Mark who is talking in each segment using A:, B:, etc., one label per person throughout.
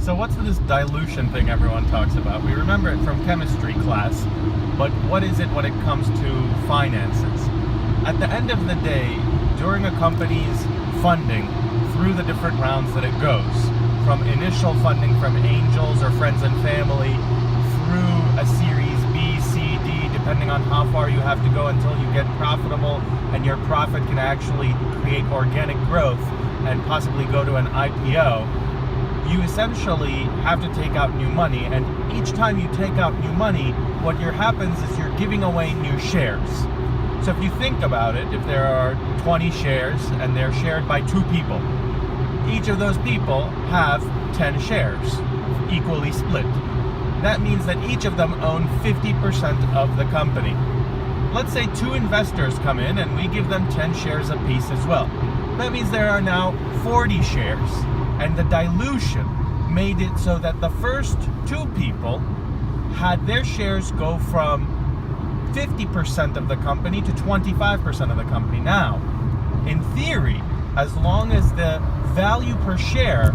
A: So what's this dilution thing everyone talks about? We remember it from chemistry class, but what is it when it comes to finances? At the end of the day, during a company's funding, through the different rounds that it goes, from initial funding from angels or friends and family, through a series B, C, D, depending on how far you have to go until you get profitable and your profit can actually create organic growth and possibly go to an IPO, you essentially have to take out new money, and each time you take out new money, what happens is you're giving away new shares. So if you think about it, if there are 20 shares and they're shared by 2 people, each of those people have 10 shares, equally split. That means that each of them own 50% of the company. Let's say 2 investors come in and we give them 10 shares apiece as well. That means there are now 40 shares. And the dilution made it so that the first 2 people had their shares go from 50% of the company to 25% of the company. Now, in theory, as long as the value per share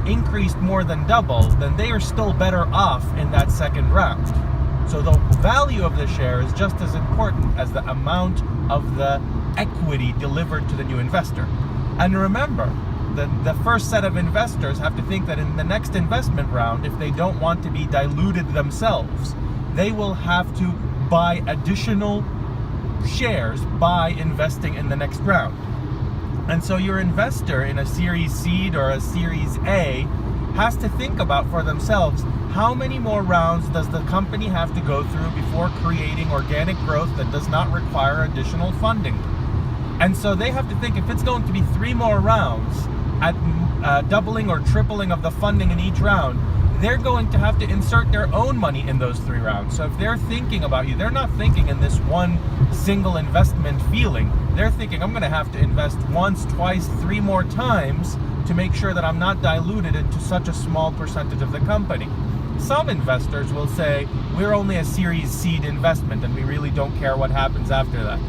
A: increased more than double, then they are still better off in that second round. So the value of the share is just as important as the amount of the equity delivered to the new investor. And remember, the first set of investors have to think that in the next investment round, if they don't want to be diluted themselves, they will have to buy additional shares by investing in the next round. And so your investor in a Series Seed or a Series A has to think about for themselves, how many more rounds does the company have to go through before creating organic growth that does not require additional funding? And so they have to think, if it's going to be 3 more rounds at doubling or tripling of the funding in each round, they're going to have to insert their own money in those 3 rounds. So if they're thinking about you, they're not thinking in this one single investment feeling. They're thinking, I'm going to have to invest once, twice, 3 more times to make sure that I'm not diluted into such a small percentage of the company. Some investors will say, we're only a Series Seed investment and we really don't care what happens after that.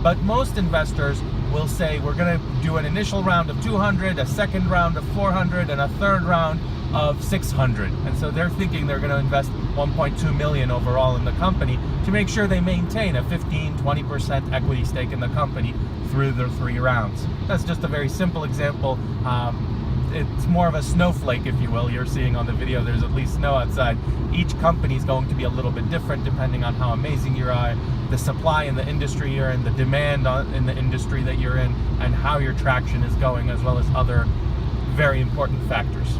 A: But most investors will say, we're going to do an initial round of 200, a second round of 400, and a third round of 600. And so they're thinking they're going to invest 1.2 million overall in the company to make sure they maintain a 15-20% equity stake in the company through the 3 rounds. That's just a very simple example. It's more of a snowflake, if you will. You're seeing on the video there's at least snow outside. Each company is going to be a little bit different depending on how amazing you are, the supply in the industry you're in, the demand in the industry that you're in, and how your traction is going, as well as other very important factors.